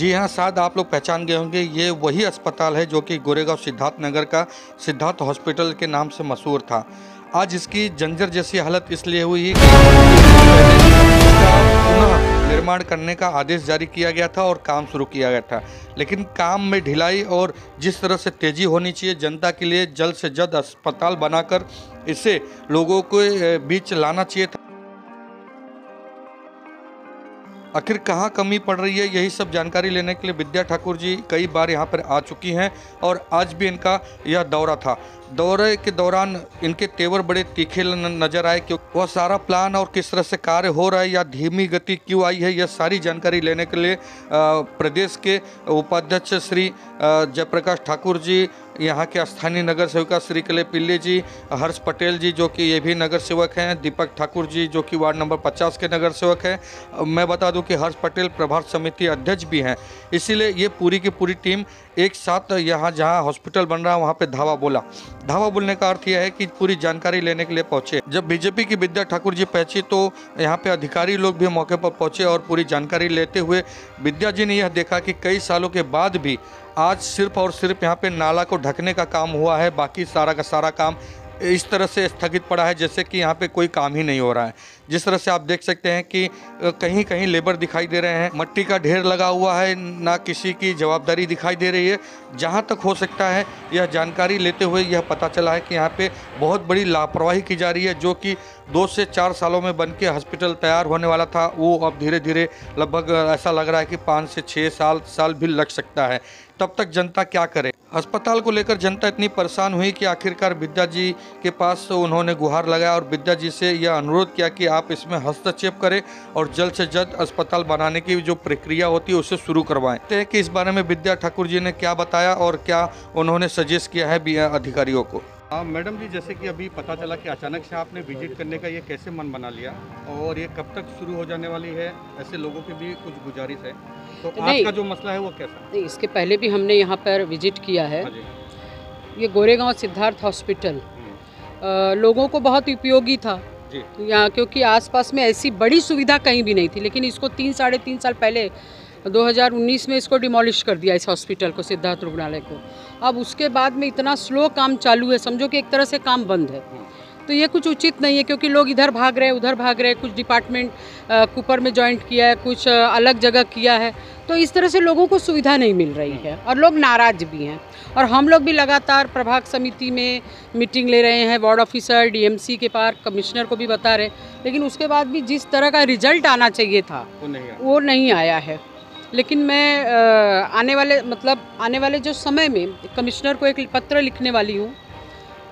जी हाँ, शायद आप लोग पहचान गए होंगे, ये वही अस्पताल है जो कि गोरेगांव सिद्धार्थ नगर का सिद्धार्थ हॉस्पिटल के नाम से मशहूर था। आज इसकी जंजर जैसी हालत इसलिए हुई कि इसका पुनः निर्माण करने का आदेश जारी किया गया था और काम शुरू किया गया था, लेकिन काम में ढिलाई और जिस तरह से तेज़ी होनी चाहिए जनता के लिए, जल्द से जल्द अस्पताल बनाकर इसे लोगों के बीच लाना चाहिए था। आखिर कहाँ कमी पड़ रही है, यही सब जानकारी लेने के लिए विद्या ठाकुर जी कई बार यहाँ पर आ चुकी हैं और आज भी इनका यह दौरा था। दौरे के दौरान इनके तेवर बड़े तीखे नजर आए कि वह सारा प्लान और किस तरह से कार्य हो रहा है या धीमी गति क्यों आई है, यह सारी जानकारी लेने के लिए प्रदेश के उपाध्यक्ष श्री जयप्रकाश ठाकुर जी, यहाँ के स्थानीय नगर सेविका श्री कले पिल्ले जी, हर्ष पटेल जी जो कि ये भी नगर सेवक हैं, दीपक ठाकुर जी जो कि वार्ड नंबर 50 के नगर सेवक हैं। मैं बता दूं कि हर्ष पटेल प्रभार समिति अध्यक्ष भी हैं। इसीलिए ये पूरी की पूरी टीम एक साथ यहाँ जहाँ हॉस्पिटल बन रहा है वहाँ पे धावा बोला। धावा बोलने का अर्थ यह है कि पूरी जानकारी लेने के लिए पहुँचे। जब बीजेपी की विद्या ठाकुर जी पहुंची तो यहाँ पे अधिकारी लोग भी मौके पर पहुँचे और पूरी जानकारी लेते हुए विद्या जी ने यह देखा कि कई सालों के बाद भी आज सिर्फ और सिर्फ यहाँ पे नाला को ढकने का काम हुआ है, बाकी सारा का सारा काम इस तरह से स्थगित पड़ा है जैसे कि यहाँ पे कोई काम ही नहीं हो रहा है। जिस तरह से आप देख सकते हैं कि कहीं कहीं लेबर दिखाई दे रहे हैं, मट्टी का ढेर लगा हुआ है, ना किसी की जवाबदारी दिखाई दे रही है। जहाँ तक हो सकता है यह जानकारी लेते हुए यह पता चला है कि यहाँ पे बहुत बड़ी लापरवाही की जा रही है, जो कि 2 से 4 सालों में बन के हॉस्पिटल तैयार होने वाला था, वो अब धीरे धीरे लगभग ऐसा लग रहा है कि 5 से 6 साल भी लग सकता है। तब तक जनता क्या करे। अस्पताल को लेकर जनता इतनी परेशान हुई कि आखिरकार विद्या जी के पास उन्होंने गुहार लगाया और विद्या जी से यह अनुरोध किया कि आप इसमें हस्तक्षेप करें और जल्द से जल्द अस्पताल बनाने की जो प्रक्रिया होती है उसे शुरू करवाएं। देखते हैं कि इस बारे में विद्या ठाकुर जी ने क्या बताया और क्या उन्होंने सजेस्ट किया है अधिकारियों को। मैडम जी, जैसे कि अभी पता चला कि अचानक से आपने विजिट करने का ये कैसे मन बना लिया और ये कब तक शुरू हो जाने वाली है, ऐसे लोगों की भी कुछ गुजारिश है, तो आज का जो मसला है वो कैसा? नहीं, इसके पहले भी हमने यहाँ पर विजिट किया है। ये गोरेगांव सिद्धार्थ हॉस्पिटल लोगों को बहुत उपयोगी था यहाँ, क्योंकि आसपास में ऐसी बड़ी सुविधा कहीं भी नहीं थी, लेकिन इसको 3-3.5 साल पहले 2019 में इसको डिमोलिश कर दिया, इस हॉस्पिटल को, सिद्धार्थ रुग्णालय को। अब उसके बाद में इतना स्लो काम चालू है, समझो कि एक तरह से काम बंद है। तो ये कुछ उचित नहीं है, क्योंकि लोग इधर भाग रहे हैं उधर भाग रहे हैं, कुछ डिपार्टमेंट कुपर में ज्वाइंट किया है, कुछ अलग जगह किया है, तो इस तरह से लोगों को सुविधा नहीं मिल रही है और लोग नाराज भी हैं। और हम लोग भी लगातार प्रभाग समिति में मीटिंग ले रहे हैं, वार्ड ऑफिसर, डीएमसी के पास, कमिश्नर को भी बता रहे, लेकिन उसके बाद भी जिस तरह का रिजल्ट आना चाहिए था वो नहीं आया है। लेकिन मैं आने वाले जो समय में कमिश्नर को एक पत्र लिखने वाली हूँ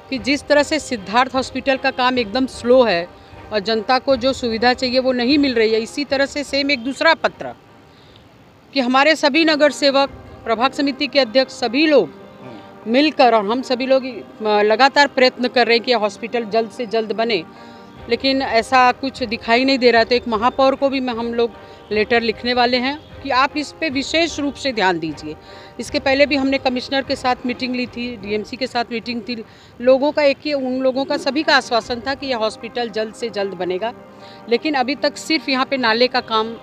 कि जिस तरह से सिद्धार्थ हॉस्पिटल का काम एकदम स्लो है और जनता को जो सुविधा चाहिए वो नहीं मिल रही है, इसी तरह से सेम एक दूसरा पत्र कि हमारे सभी नगर सेवक, प्रभाग समिति के अध्यक्ष, सभी लोग मिलकर, और हम सभी लोग लगातार प्रयत्न कर रहे हैं कि हॉस्पिटल जल्द से जल्द बने, लेकिन ऐसा कुछ दिखाई नहीं दे रहा। तो एक महापौर को भी हम लोग लेटर लिखने वाले हैं कि आप इस पे विशेष रूप से ध्यान दीजिए। इसके पहले भी हमने कमिश्नर के साथ मीटिंग ली थी, डीएमसी के साथ मीटिंग थी। उन लोगों का सभी का आश्वासन था कि यह हॉस्पिटल जल्द से जल्द बनेगा, लेकिन अभी तक सिर्फ यहाँ पे नाले का काम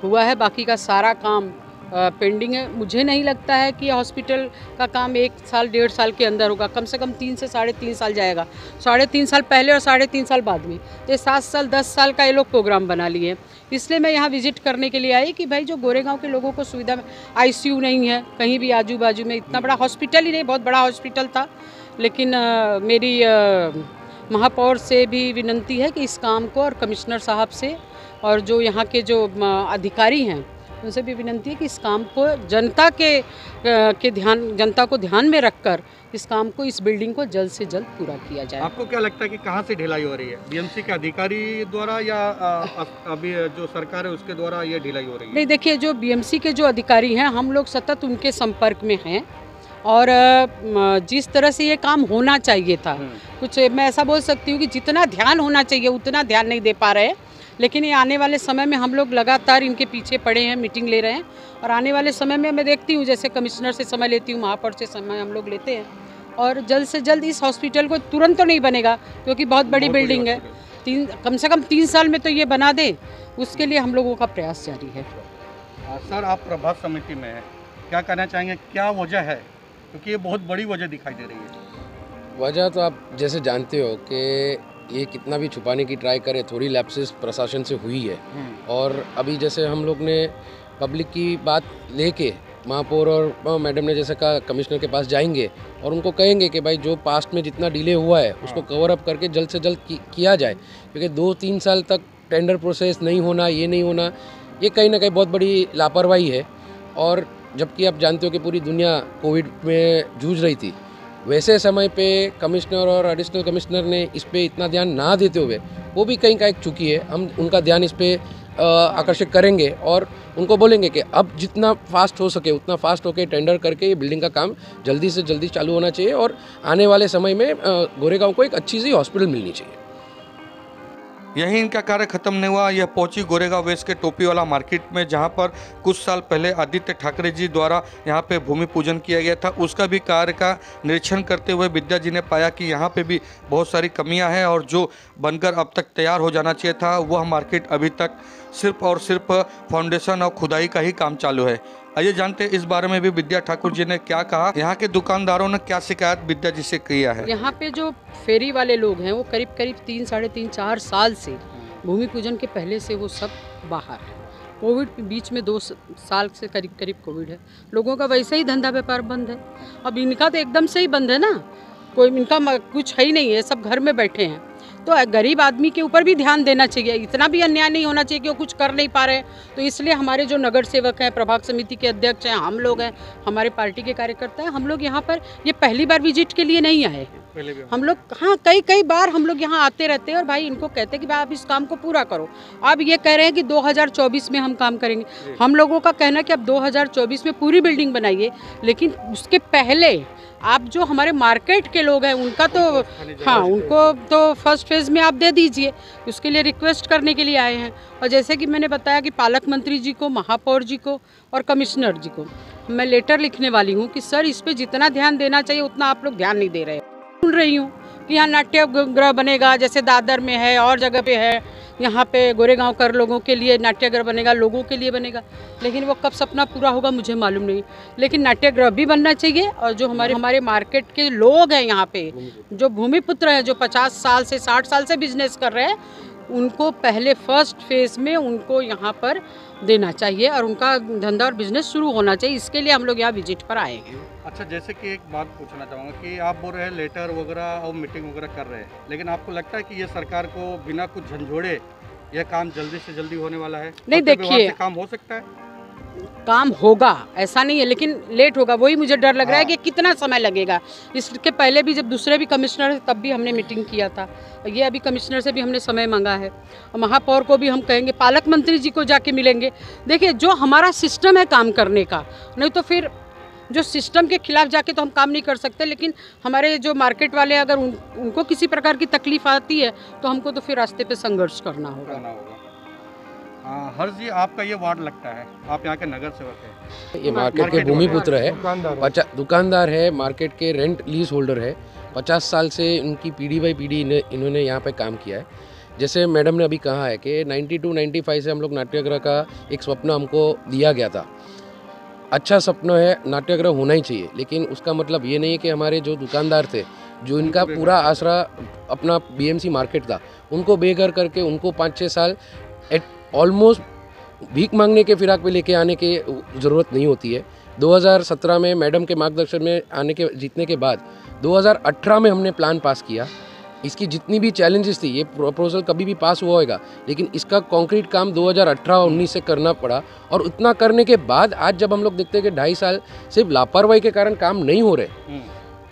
हुआ है, बाकी का सारा काम पेंडिंग है। मुझे नहीं लगता है कि हॉस्पिटल का काम 1 साल 1.5 साल के अंदर होगा, कम से कम 3 से 3.5 साल जाएगा। 3.5 साल पहले और 3.5 साल बाद में, ये 7 साल 10 साल का ये लोग प्रोग्राम बना लिए। इसलिए मैं यहाँ विजिट करने के लिए आई कि भाई जो गोरेगांव के लोगों को सुविधा, आईसीयू नहीं है कहीं भी आजू बाजू में, इतना बड़ा हॉस्पिटल ही नहीं, बहुत बड़ा हॉस्पिटल था, लेकिन मेरी महापौर से भी विनती है कि इस काम को, और कमिश्नर साहब से और जो यहाँ के जो अधिकारी हैं उनसे भी विनती है कि इस काम को जनता को ध्यान में रखकर इस काम को, इस बिल्डिंग को जल्द से जल्द पूरा किया जाए। आपको क्या लगता है कि कहाँ से ढिलाई हो रही है, बीएमसी के अधिकारी द्वारा या अभी जो सरकार है उसके द्वारा ये ढिलाई हो रही है? नहीं, देखिए, जो बीएमसी के जो अधिकारी हैं हम लोग सतत उनके संपर्क में हैं, और जिस तरह से ये काम होना चाहिए था, कुछ मैं ऐसा बोल सकती हूँ कि जितना ध्यान होना चाहिए उतना ध्यान नहीं दे पा रहे, लेकिन ये आने वाले समय में हम लोग लगातार इनके पीछे पड़े हैं, मीटिंग ले रहे हैं, और आने वाले समय में मैं देखती हूँ, जैसे कमिश्नर से समय लेती हूँ, महापौर से समय हम लोग लेते हैं, और जल्द से जल्द इस हॉस्पिटल को, तुरंत तो नहीं बनेगा क्योंकि बहुत बड़ी बिल्डिंग है, कम से कम 3 साल में तो ये बना दे, उसके लिए हम लोगों का प्रयास जारी है। सर, आप प्रभाग समिति में हैं, क्या कहना चाहेंगे, क्या वजह है, क्योंकि ये बहुत बड़ी वजह दिखाई दे रही है। वजह तो आप जैसे जानते हो कि ये कितना भी छुपाने की ट्राई करे, थोड़ी लैप्सेस प्रशासन से हुई है। और अभी जैसे हम लोग ने पब्लिक की बात लेके महापौर और मैडम ने जैसे कहा कमिश्नर के पास जाएंगे और उनको कहेंगे कि भाई जो पास्ट में जितना डिले हुआ है उसको कवर अप करके जल्द से जल्द किया जाए, क्योंकि 2-3 साल तक टेंडर प्रोसेस नहीं होना, ये नहीं होना, ये कहीं ना कहीं बहुत बड़ी लापरवाही है। और जबकि आप जानते हो कि पूरी दुनिया कोविड में जूझ रही थी, वैसे समय पे कमिश्नर और एडिशनल कमिश्नर ने इस पे इतना ध्यान ना देते हुए वो भी कहीं का चूकी है। हम उनका ध्यान इस पे आकर्षित करेंगे और उनको बोलेंगे कि अब जितना फास्ट हो सके उतना फास्ट होके टेंडर करके ये बिल्डिंग का काम जल्दी से जल्दी चालू होना चाहिए और आने वाले समय में गोरेगांव को एक अच्छी सी हॉस्पिटल मिलनी चाहिए। यही इनका कार्य खत्म नहीं हुआ, यह पहुंची गोरेगांव वेस्ट के टोपी वाला मार्केट में, जहां पर कुछ साल पहले आदित्य ठाकरे जी द्वारा यहां पे भूमि पूजन किया गया था। उसका भी कार्य का निरीक्षण करते हुए विद्या जी ने पाया कि यहां पे भी बहुत सारी कमियां हैं और जो बनकर अब तक तैयार हो जाना चाहिए था वह मार्केट अभी तक सिर्फ और सिर्फ फाउंडेशन और खुदाई का ही काम चालू है। आइए जानते हैं इस बारे में भी विद्या ठाकुर जी ने क्या कहा, यहाँ के दुकानदारों ने क्या शिकायत विद्या जी से किया है। यहाँ पे जो फेरी वाले लोग हैं वो करीब करीब 3-3.5-4 साल से भूमि पूजन के पहले से वो सब बाहर है। कोविड के बीच में 2 साल से करीब करीब कोविड है, लोगों का वैसे ही धंधा व्यापार बंद है। अब इनका तो एकदम से ही बंद है ना, कोई इनका कुछ है ही नहीं है, सब घर में बैठे हैं। तो गरीब आदमी के ऊपर भी ध्यान देना चाहिए, इतना भी अन्याय नहीं होना चाहिए कि वो कुछ कर नहीं पा रहे हैं। तो इसलिए हमारे जो नगर सेवक हैं, प्रभाग समिति के अध्यक्ष हैं, हम लोग हैं, हमारे पार्टी के कार्यकर्ता हैं, हम लोग यहाँ पर ये पहली बार विजिट के लिए नहीं आए हैं। हम लोग हाँ कई बार हम लोग यहाँ आते रहते हैं और भाई इनको कहते हैं कि भाई आप इस काम को पूरा करो। अब ये कह रहे हैं कि 2024 में हम काम करेंगे। हम लोगों का कहना है कि अब 2024 में पूरी बिल्डिंग बनाइए, लेकिन उसके पहले आप जो हमारे मार्केट के लोग हैं उनका तो हाँ उनको तो फर्स्ट फेज़ में आप दे दीजिए, उसके लिए रिक्वेस्ट करने के लिए आए हैं। और जैसे कि मैंने बताया कि पालक मंत्री जी को, महापौर जी को और कमिश्नर जी को मैं लेटर लिखने वाली हूँ कि सर इस पे जितना ध्यान देना चाहिए उतना आप लोग ध्यान नहीं दे रहे। सुन रही हूँ कि यहाँ नाट्य गृह बनेगा, जैसे दादर में है और जगह पे है, यहाँ पे गोरेगांव कर लोगों के लिए नाट्यगृह बनेगा, लोगों के लिए बनेगा, लेकिन वो कब सपना पूरा होगा मुझे मालूम नहीं। लेकिन नाट्यगृह भी बनना चाहिए और जो हमारे मार्केट के लोग हैं यहाँ पे, जो भूमिपुत्र हैं, जो 50 साल से 60 साल से बिजनेस कर रहे हैं, उनको पहले फर्स्ट फेज़ में उनको यहाँ पर देना चाहिए और उनका धंधा और बिजनेस शुरू होना चाहिए। इसके लिए हम लोग यहाँ विजिट पर आए हैं। अच्छा, जैसे कि एक बात पूछना चाहूँगा कि आप बोल रहे हैं लेटर वगैरह और मीटिंग वगैरह कर रहे हैं, लेकिन आपको लगता है कि ये सरकार को बिना कुछ झंझोड़े यह काम जल्दी से जल्दी होने वाला है? नहीं, देखिए काम हो सकता है, काम होगा ऐसा नहीं है, लेकिन लेट होगा, वही मुझे डर लग रहा है कि कितना समय लगेगा। इसके पहले भी जब दूसरे भी कमिश्नर थे तब भी हमने मीटिंग किया था, ये अभी कमिश्नर से भी हमने समय मांगा है और महापौर को भी हम कहेंगे, पालक मंत्री जी को जाके मिलेंगे। देखिए जो हमारा सिस्टम है काम करने का, नहीं तो फिर जो सिस्टम के खिलाफ जाके तो हम काम नहीं कर सकते। लेकिन हमारे जो मार्केट वाले अगर उनको किसी प्रकार की तकलीफ आती है तो हमको तो फिर रास्ते पे संघर्ष करना होगा। हर जी आपका ये वार्ड लगता है, आप यहाँ के नगर सेवक हैं, ये मार्केट के भूमिपुत्र है, दुकानदार है, मार्केट के रेंट लीज होल्डर है। 50 साल से उनकी पीढ़ी बाई पीढ़ी इन्होंने यहाँ पे काम किया है। जैसे मैडम ने अभी कहा है कि 92-95 से हम लोग नाट्यगृह का एक स्वप्न हमको दिया गया था। अच्छा सपना है, नाट्यगृह होना ही चाहिए, लेकिन उसका मतलब ये नहीं है कि हमारे जो दुकानदार थे, जो इनका पूरा आसरा अपना बीएमसी मार्केट था, उनको बेघर करके उनको 5-6 साल ऑलमोस्ट भीख मांगने के फिराक पे लेके आने की ज़रूरत नहीं होती है। 2017 में मैडम के मार्गदर्शन में जीतने के बाद 2018 में हमने प्लान पास किया। इसकी जितनी भी चैलेंजेस थी, ये प्रपोजल कभी भी पास हुआ होगा, लेकिन इसका कॉन्क्रीट काम 2018-19 से करना पड़ा। और उतना करने के बाद आज जब हम लोग देखते हैं कि 2.5 साल सिर्फ लापरवाही के कारण काम नहीं हो रहे,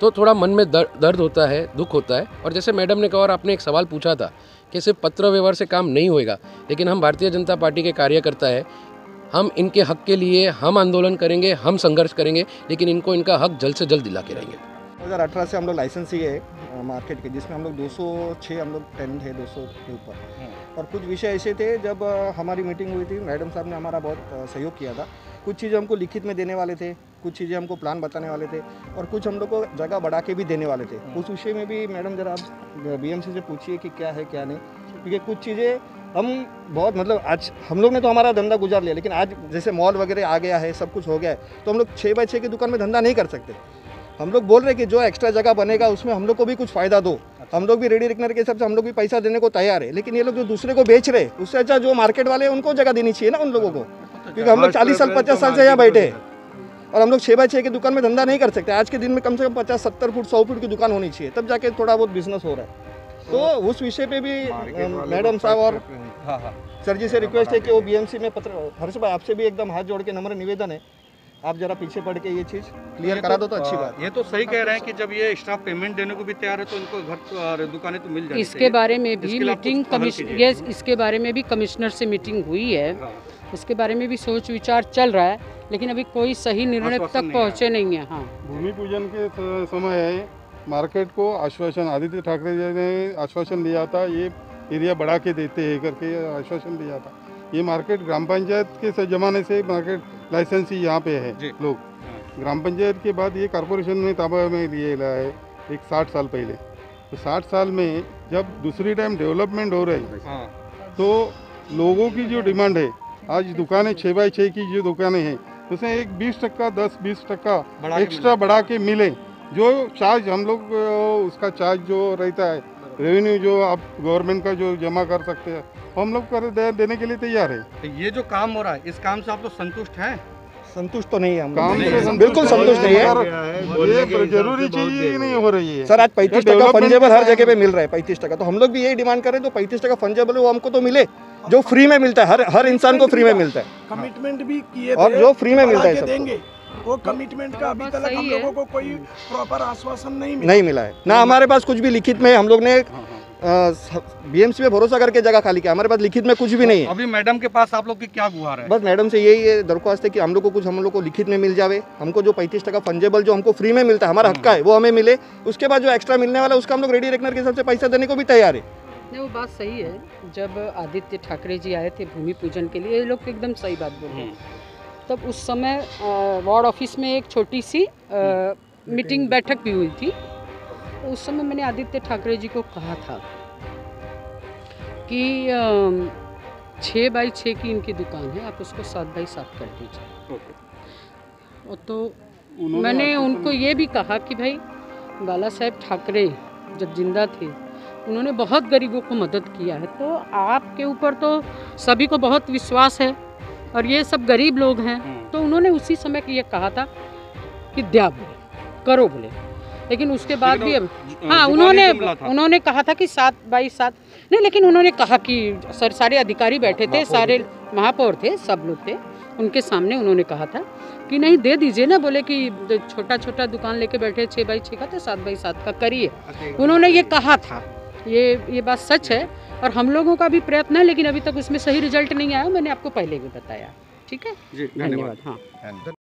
तो थोड़ा मन में दर्द होता है, दुख होता है। और जैसे मैडम ने कहा और आपने एक सवाल पूछा था कि सिर्फ पत्र व्यवहार से काम नहीं होएगा, लेकिन हम भारतीय जनता पार्टी के कार्यकर्ता है, हम इनके हक के लिए हम आंदोलन करेंगे, हम संघर्ष करेंगे, लेकिन इनको इनका हक जल्द से जल्द दिला के रहेंगे। 2018 से हम लोग लाइसेंस लिए है मार्केट के, जिसमें हम लोग 206 हम लोग टेनेंट है 200 के ऊपर। और कुछ विषय ऐसे थे, जब हमारी मीटिंग हुई थी, मैडम साहब ने हमारा बहुत सहयोग किया था। कुछ चीज़ें हमको लिखित में देने वाले थे, कुछ चीज़ें हमको प्लान बताने वाले थे, और कुछ हम लोग को जगह बढ़ा के भी देने वाले थे। उस विषय में भी मैडम ज़रा आप बीएमसी से पूछिए कि क्या है क्या नहीं, क्योंकि कुछ चीज़ें हम बहुत मतलब आज हम लोग ने तो हमारा धंधा गुजार लिया, लेकिन आज जैसे मॉल वगैरह आ गया है, सब कुछ हो गया है, तो हम लोग 6x6 की दुकान में धंधा नहीं कर सकते। हम लोग बोल रहे हैं कि जो एक्स्ट्रा जगह बनेगा उसमें हम लोग को भी कुछ फ़ायदा दो। हम लोग भी रेडी रिकनर के हिसाब से हम लोग भी पैसा देने को तैयार है, लेकिन ये लोग जो दूसरे को बेच रहे उससे अच्छा जो मार्केट वाले हैं उनको जगह देनी चाहिए ना उन लोगों को, क्योंकि हम लोग 40 साल 50 साल से यहाँ बैठे हैं और हम लोग 6x6 की दुकान में धंधा नहीं कर सकते। आज के दिन में कम से कम 50-70 फुट 100 फुट की दुकान होनी चाहिए, तब जाके थोड़ा बहुत बिजनेस हो रहा है। तो उस विषय पे भी मैडम साहब और सर जी से रिक्वेस्ट है कि वो BMC में पत्र, हर्ष भाई आपसे भी एकदम हाथ जोड़ के नम्र निवेदन है, आप जरा पीछे पड़ के ये चीज़ क्लियर करा दो तो अच्छी बात। ये तो सही कह रहे हैं कि जब ये स्टाफ पेमेंट देने को भी तैयार है तो इनको घर और दुकानें तो मिल जाती है। इसके बारे में भी मीटिंग ये इसके बारे में भी कमिश्नर से मीटिंग हुई है, इसके बारे में भी सोच विचार चल रहा है, लेकिन अभी कोई सही निर्णय तक पहुँचे नहीं है। हाँ, भूमि पूजन के समय मार्केट को आश्वासन आदित्य ठाकरे जी ने आश्वासन दिया था, ये एरिया बढ़ा के देते हैं करके आश्वासन दिया था। ये मार्केट ग्राम पंचायत के ज़माने से मार्केट लाइसेंस ही यहाँ पे है। लोग ग्राम पंचायत के बाद ये कॉरपोरेशन में ताबा में लिए ला है एक 60 साल पहले। तो 60 साल में जब दूसरी टाइम डेवलपमेंट हो रही है तो लोगों की जो डिमांड है, आज दुकानें 6x6 की जो दुकानें हैं उसमें एक 20% 10-20% एक्स्ट्रा बढ़ा के मिले। जो चार्ज हम लोग उसका चार्ज जो रहता है रेवेन्यू जो आप गवर्नमेंट का जो जमा कर सकते हैं हम लोग कर देने के लिए तैयार है। तो ये जो काम हो रहा है इस काम से आप लोग संतुष्ट हैं? संतुष्ट तो नहीं है हम काम लोग, बिल्कुल संतुष्ट नहीं है। ये जरूरी चीज ही नहीं हो रही है सर। आज 35% फंजेबल हर जगह पे मिल रहा है 35%, तो हम लोग भी यही डिमांड करें तो 35% फंजेबल वो हमको तो मिले जो फ्री में मिलता है, हर इंसान को फ्री में मिलता है। कमिटमेंट भी किए थे और जो फ्री में मिलता है सब देंगे, वो कमिटमेंट का अभी तक हम लोगों को कोई प्रॉपर आश्वासन नहीं मिला है ना। हमारे पास कुछ भी लिखित में, हम लोग ने BMC पे भरोसा करके जगह खाली किया, हमारे पास लिखित में कुछ भी नहीं है। अभी मैडम के पास आप लोग की क्या गुहार है? बस मैडम से यही दरख्वास्त है कि हम लोग को लिखित में मिल जावे, हमको जो 35% फंजेबल जो हमको फ्री में मिलता है, हमारा हक का है, वो हमें मिले। उसके बाद जो एक्स्ट्रा मिलने वाला उसका हम लोग रेडी रेकनर के हिसाब से पैसा देने को भी तैयार है। नहीं, वो बात सही है। जब आदित्य ठाकरे जी आए थे भूमि पूजन के लिए, ये लोग एकदम सही बात बोल रहे हैं। तब उस समय वार्ड ऑफिस में एक छोटी सी मीटिंग बैठक भी हुई थी। तो उस समय मैंने आदित्य ठाकरे जी को कहा था कि 6x6 की इनकी दुकान है, आप उसको 7x7 कर दीजिए। तो मैंने उनको ये भी कहा कि भाई बाला साहेब ठाकरे जब जिंदा थे उन्होंने बहुत गरीबों को मदद किया है, तो आपके ऊपर तो सभी को बहुत विश्वास है और ये सब गरीब लोग हैं। तो उन्होंने उसी समय ये कहा था कि द्या बोले, करो बोले, लेकिन उसके बाद भी अब हाँ उन्होंने कहा था कि 7x7 नहीं, लेकिन उन्होंने कहा कि सारे अधिकारी बैठे थे, सारे महापौर थे, सब लोग थे, उनके सामने उन्होंने कहा था कि नहीं दे दीजिए ना, बोले कि छोटा छोटा दुकान लेके बैठे 6x6 का तो 7x7 का करिए। उन्होंने ये कहा था, ये बात सच है और हम लोगों का भी प्रयत्न है, लेकिन अभी तक उसमें सही रिजल्ट नहीं आया। मैंने आपको पहले भी बताया। ठीक है, धन्यवाद। हाँ।